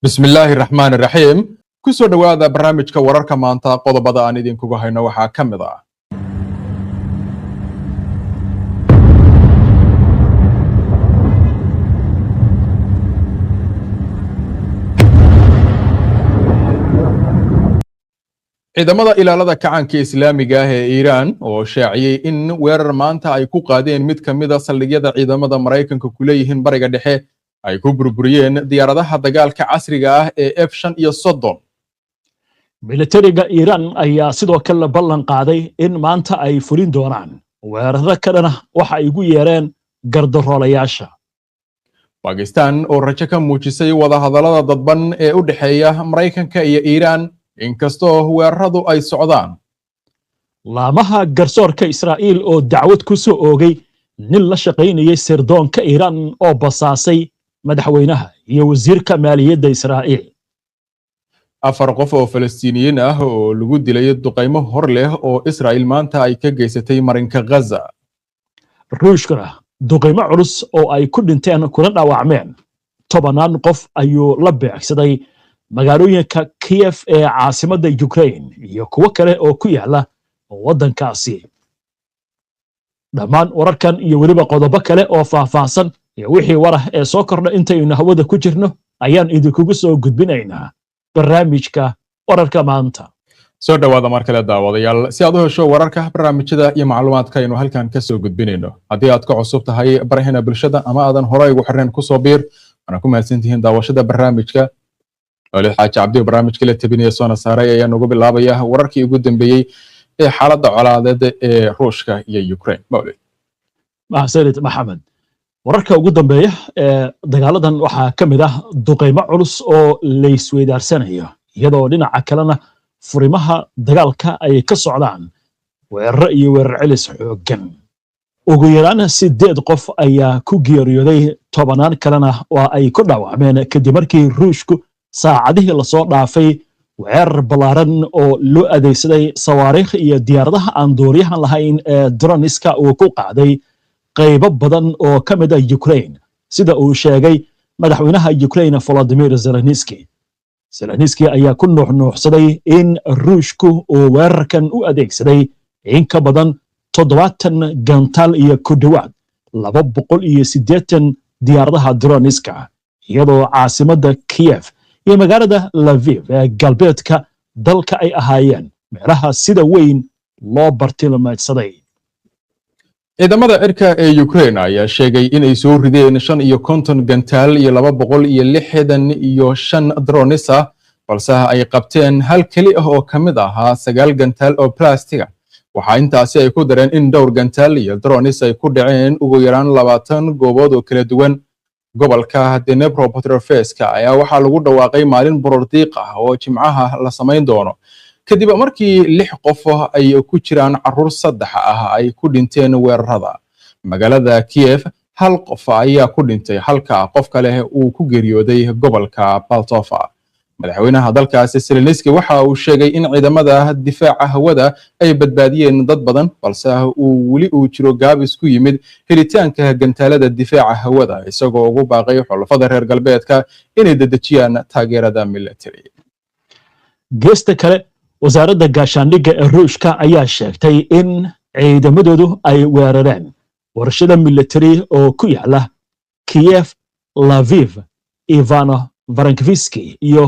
بسم الله الرحمن الرحيم كسو دواada barnaamijka wararka maanta qodobada aan idinkugu hayno waxaa ka mid ah ciidamada ilaalada kacanka islaamiga ah ee Iran oo shaaciyay in weerar maanta ay ku qaadeen mid kamid ah saldhigyada ciidamada Mareykanka ku leeyihiin bariga dhexe ay ku burburiyeen diyaaradaha dagaalka casriga ah ee F-35 militariga Iran ayaa sidoo kale ballan qaaday in maanta ay fulin doonaan weerarada kadana waxa ay ugu yeereen gardaroolayaasha Pakistan oo rajo ka muujisay wada hadallada dadban ee u dhaxeeya Mareykanka iyo Iran inkastoo weeraradu ay socdaan laamaha garsoorka Israa'iil oo dacwad ku soo oogay nin la shaqeynayay sirdoonka Iran oo basaasay madaxweynaha iyo wasiirka maaliyadda Israa'iil afar qof oo Falastiiniyiin ah oo lagu dilay duqeymo hor leh oo Israa'iil maanta ay ka geysatay marinka Gaza ruushkana duqeymo culus oo ay ku dhinteen kuna dhaawacmeen tobanaan qof ayuu la beegsaday magaalooyinka Kiev ee caasimadda Ukraine iyo kuwa kale oo ku yaala waddankaasi dhammaan wararkan iyo weliba qodobo kale oo faahfaahsan iyo wixii warah ee soo kordha intaynu hawada ku jirno ayaan idinkugu soo gudbinaynaa barnaamijka wararka maanta soo dhawaada mar kale daawadayaal si aad u hesho wararka barnaamijyada iyo macluumaadka aynu halkan ka soo gudbinayno haddii aad ka cusub tahay baraheena bulshada ama aadan horey ugu xirneen ku soo biir ana ku mahadsantihiin daawashada barnaamijka Walaal Xaaji Cabdi barnaamijka la tabinaya soo saaray ayaa nagu bilaabaya wararkii ugu dambeeyay ee xaaladda colaadeed ee Ruushka iyo Ukraine Mawlid mahadsanid Maxamed wararka ugu dambeeya ee dagaaladan waxaa ka mid ah duqeymo culus oo la isweydaarsanayo iyadoo dhinaca kalena furimaha dagaalka ay ka socdaan weerar iyo weerar celis xooggan ugu yaraan 8 qof ayaa ku geeriyooday tobanaan kalena waa ay ku dhaawacmeen kadib markii Ruushku saacadihii la soo dhaafay weerar balaaran oo loo adeegsaday sawaariikh iyo diyaaradaha aan duuliyahan lahayn ee droniska uu ku qaaday qaybo badan oo ka mid ah Ukraine sida uu sheegay madaxweynaha Ukraine Volodymyr Zelensky ayaa ku nuuxnuuxsaday in Ruushku uu weerarkan u adeegsaday in ka badan 70 gantaal iyo ku dhawaad 280 diyaaradaha droniska iyadoo caasimadda Kiev iyo magaalada Lviv ee galbeedka dalka ay ahaayeen meelaha sida weyn loo bartilmaameedsaday ciidamada cirka ee Ukraine ayaa sheegay in ay soo rideen 55 gantaal iyo 265 drones ah balse ay qabteen hal kali ah oo kamid ahaa 9 gantaal oo plastiga waxa intaasi ay ku dareen in dhowr gantaal iyo drones ay ku dhaceen ugu yaraan 20 goobood oo kala duwan gobolka Dnipropetrovsk ayaa waxa lagu dhawaaqay maalin borordiiq ah oo jimcaha la sameyn doono kadib markii 6 qof ay ku jiraan caruur saddex ah ay ku dhinteen weerarada magaalada Kiev hal qof ayaa ku dhintay halka qof kale uu ku geeriyooday gobolka Poltava madaxweynaha dalkaasi Zelensky waxa uu sheegay in ciidamada difaaca hawada ay badbaadiyeen dad badan balse uu wali uu jiro gaabis ku yimid helitaanka gantaalada difaaca hawada isagoo ugu baaqay xulafada reer galbeedka inay dadajiyaan taageerada military geesta kale wasaaradda gaashaandhigga ee Ruushka ayaa sheegtay in ciidamadoodu ay weerareen warshada military oo ku yaala Kiev Lviv Ivano-Frankivsky iyo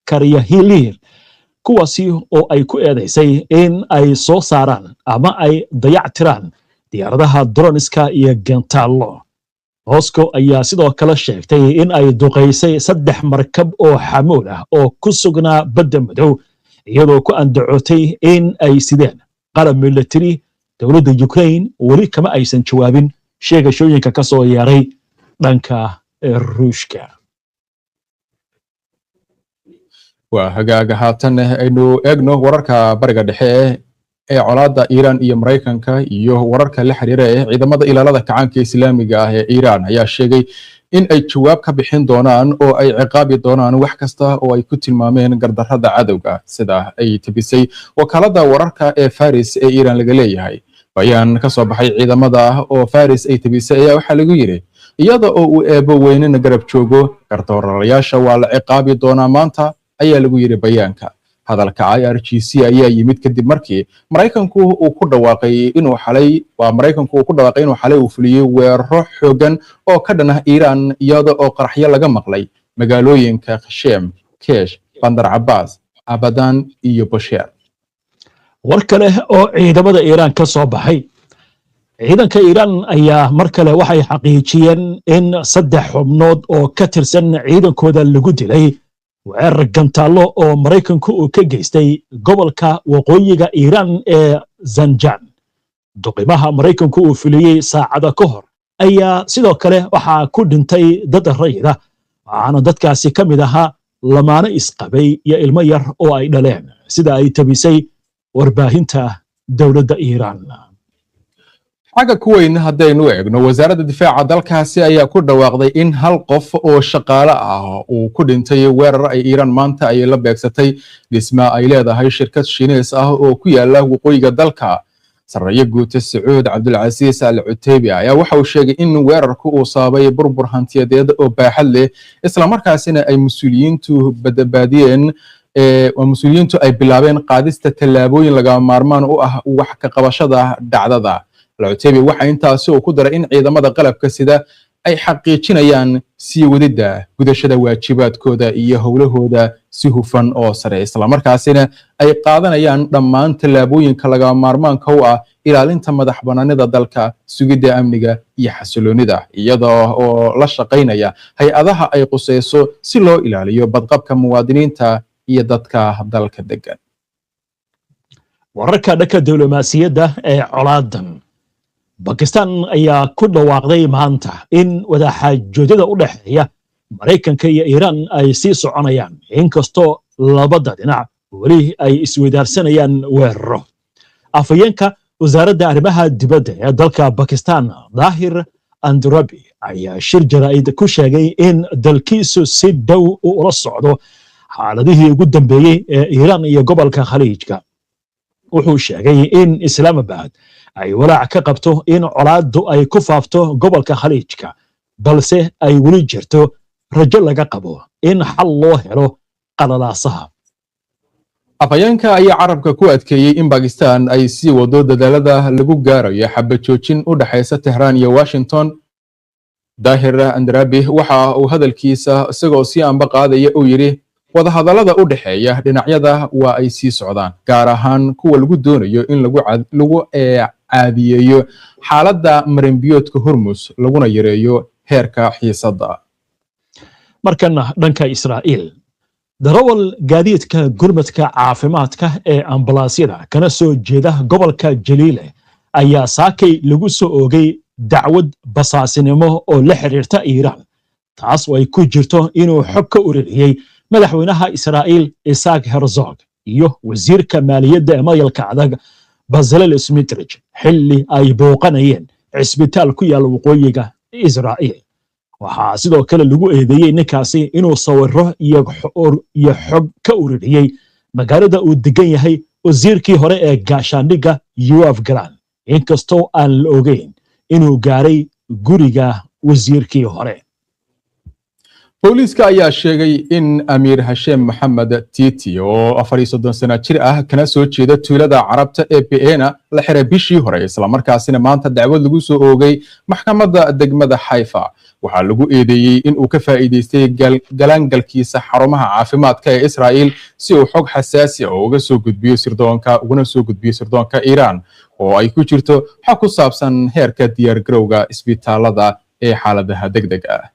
Karyahilir kuwaasi oo ay ku eedeysay in ay soo saaraan ama ay dayactiraan diyaaradaha droniska iyo gantaalo Moscow ayaa sidoo kale sheegtay in ay duqeysay 3 markab oo xamuul ah oo ku sugnaa badda madow iyadoo ku andacootay in ay sideen qalab military dawladda Ukraine wali kama aysan jawaabin sheegashooyinka ka soo yeeray dhanka Ruushka waa hagaaga haatan aynu eegno wararka bariga dhexe ee colaadda Iran iyo Mareykanka iyo wararka la xiriira ee ciidamada ilaalada kacanka islaamiga ah ee Iran ayaa sheegay in ay jawaab ka bixin doonaan oo ay ciqaabi doonaan wax kasta oo ay ku tilmaameen gardarrada cadawga sida ay tabisay wakaalada wararka ee Faris ee Iran laga leeyahay bayaan ka soo baxay ciidamada oo Faris ay tabisay ayaa waxa lagu yiri iyada oo uu eebo weynina garab joogo gartooralayaasha waa la ciqaabi doonaa maanta ayaa lagu yiri bayaanka. hadalka IRGC ayaa yimid kadib markii Mareykanku uu ku dhawaaqay inuu xalay uu fuliyay weeraro xooggan oo ka dhan ah Iran iyada oo qaraxyo laga maqlay magaalooyinka Qashem, Kesh, Bandar Abbas, Abadan iyo Bushehr. war kale oo ciidamada Iran ka soo baxay. ciidanka Iran ayaa mar kale waxay xaqiijiyeen in 3 xubnood oo ka tirsan ciidankooda lagu dilay weerar gantaalo oo Mareykanku uu ka geystay gobolka waqooyiga Iran ee Zanjan. duqimaha Mareykanku uu fuliyay saacada ka hor ayaa sidoo kale waxaa ku dhintay dad rayid ah, waxaana dadkaasi ka mid ahaa lamaane isqabay iyo ilmo yar oo ay dhaleen, sida ay tabisay warbaahinta dowladda Iran. xagga ku weyn haddaynu eegno, wasaaradda difaaca dalkaasi ayaa ku dhawaaqday in hal qof oo shaqaale ah uu ku dhintay weerar ay Iran maanta ay la beegsatay dhisma ay leedahay shirkad Shiinees ah oo ku yaala waqooyiga dalka. sarreeye guute Sacuud Cabdulcasiis Al Cuteybi ayaa waxa uu sheegay in weerarku uu sababay burbur hantiyadeed oo baaxad leh, isla markaasina ay mas'uuliyiintu ay bilaabeen qaadista tallaabooyin laga maarmaan u ah wax ka qabashada dhacdada. Al Cuteybi waxa intaasi uu ku daray in ciidamada qalabka sida ay xaqiijinayaan sii wadida gudashada waajibaadkooda iyo howlahooda si hufan oo sare, isla markaasina ay qaadanayaan dhammaan tallaabooyinka laga maarmaanka u ah ilaalinta madax bannaanida dalka, sugidda amniga iyo xasiloonida, iyada oo la shaqaynaya hay-adaha ay qusayso si loo ilaaliyo badqabka muwaadiniinta iyo dadka dalka degan. wararka dhanka diblomaasiyadda ee colaadan. Bakistan ayaa ku dhawaaqday maanta in wadaxaajoodada u dhaxeeya Mareykanka iyo Iran ay sii soconayaan, inkastoo labada dhinac weli ay isweydaarsanayaan weeraro. afhayeenka wasaaradda arrimaha dibadda ee dalka Bakistan, Dahir Andrabi, ayaa shir jaraa'id ku sheegay in dalkiisu si dhow ula socdo xaaladihii ugu dambeeyay ee Iran iyo gobolka Khaliijka. wuxuu sheegay in Islamabad ay walaac ka qabto in colaaddu ay ku faafto gobolka Khaliijka, balse ay weli jirto rajo laga qabo in xal loo helo qalalaasaha. afhayeenka ayaa carabka ku adkeeyey in Pakistan ay sii wado dadaalada lagu gaarayo xabad joojin u dhaxaysa Tehran iyo Washington. Dahir Andrabi waxa uu hadalkiisa isagoo si aanba qaadaya uu yiri wadahadallada u dhaxeeya dhinacyada waa ay sii socdaan, gaar ahaan kuwa lagu doonayo in lagu caadiyeeyo xaaladda marinbiyoodka Hormuz laguna yareeyo heerka xiisadda. markana dhanka Israa'iil, darawal gaadiidka gurmadka caafimaadka ee ambalaasyada kana soo jeeda gobolka Jaliile ayaa saakay lagu soo oogay dacwad basaasinimo oo la xiriirta Iran, taas oo ay ku jirto inuu xog ka ururiyay madaxweynaha Israa'iil Isaac Herzog iyo wasiirka maaliyadda ee mayalka adag Bezalel Smotrich xilli ay booqanayeen cisbitaal ku yaal waqooyiga Israa'iil. waxaa sidoo kale lagu eedeeyey ninkaasi inuu sawirro iyo xog ka ururiyay magaalada uu degan yahay wasiirkii hore ee gaashaandhigga Yoav Galan, inkastoo aan la ogeyn inuu gaaray guriga wasiirkii hore. booliiska ayaa sheegay in Amiir Hashem Mohammed Titi oo 34 sano jir ah kana soo jeeda tuulada Carabta ee Beena la xiray bishii hore, isla markaasina maanta dacwad lagu soo oogay maxkamadda degmada Haifa. waxaa lagu eedeeyey in uu ka faa'iideystay galaangalkiisa xarumaha caafimaadka ee Israa'iil si uu xog xasaasi ah uga soo gudbiyo sirdoonka Iran, oo ay ku jirto xog ku saabsan heerka diyaargarowga isbitaalada ee xaaladaha degdega ah.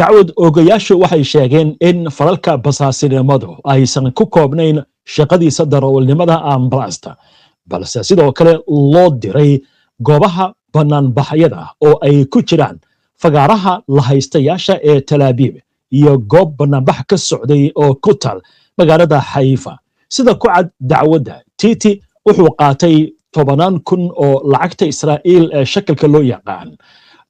dacwad oogayaashu waxay sheegeen in falalka basaasinimadu aysan ku koobnayn shaqadiisa darawalnimada ambalaasta, balse sidoo kale loo diray goobaha banaanbaxyada oo ay ku jiraan fagaaraha la haystayaasha ee Tel Aviv iyo goob banaanbax ka socday oo ku taal magaalada Haifa. sida ku cad dacwadda, Titi wuxuu qaatay 10,000 oo lacagta Israa'iil ee shakalka loo yaqaan,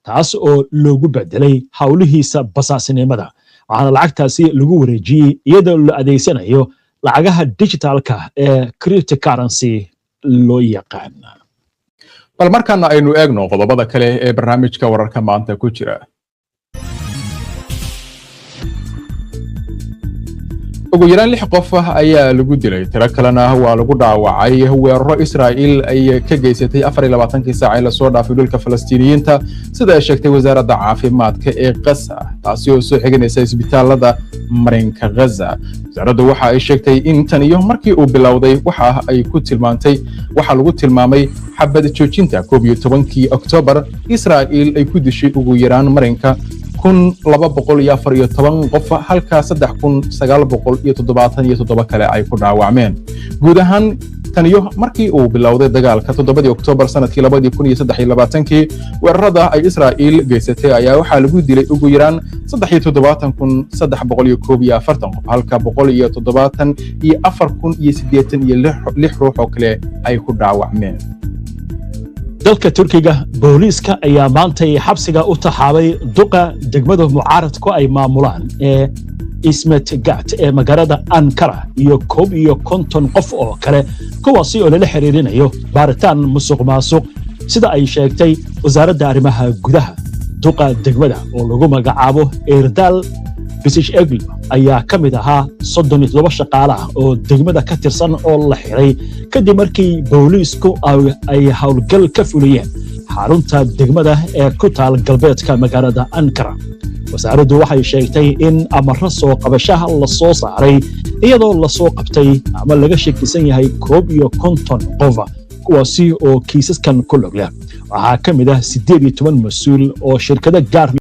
taas oo loogu bedelay hawlihiisa basaasinimada, waxaana lacagtaasi lagu wareejiyey iyadoo la adeegsanayo lacagaha digitalka ee cryptocurrency loo yaqaan. bal markaana aynu eegno qodobada kale ee barnaamijka wararka maanta ku jira. ugu yaraan 6 qof ayaa lagu dilay tiro kalena waa lagu dhaawacay weeraro Israa'iil ay ka geysatay 24 saac ee la soo dhaafay dhulka Falastiiniyiinta sida ay sheegtay wasaaradda caafimaadka ee Gaza taasi oo soo xiganaysa isbitaalada marinka Gaza wasaaraddu waxa ay sheegtay in tan iyo markii uu bilowday waxa lagu tilmaamay xabad joojinta 11 Oktoobar Israa'iil ay ku dishay ugu yaraan marinka 214 qof halka 3977 kale ay ku dhaawacmeen guud ahaan tan iyo markii uu bilowday dagaalka 7 Oktoobar sanadkii 2023 weerarada ay Israa'iil geysatay ayaa waxa lagu dilay ugu yaraan 37341 qof halka 174,086 ruux oo kale ay ku dhaawacmeen dalka Turkiga booliiska ayaa maantay xabsiga u taxaabay duqa degmada mucaaradku ay maamulaan ee Ismet Gat ee magaalada Ankara iyo 51 qof oo kale kuwaasi oo la xiriirinayo baaritaan musuqmaasuq sida ay sheegtay wasaaradda arrimaha gudaha duqa degmada oo lagu magacaabo Erdal Bisisheglu ayaa ka mid ahaa 37 shaqaale ah oo degmada ka tirsan oo la xiray kadib markii booliisku ay hawlgal ka fuliyeen xarunta degmada ee ku taal galbeedka magaalada Ankara wasaaraddu waxay sheegtay in amarro soo qabashaha la soo saaray iyadoo la soo qabtay ama laga shakisan yahay 51 qof kuwaasi oo kiisaskan ku lug leh waxaa ka mid ah 18 mas'uul oo shirkado gaar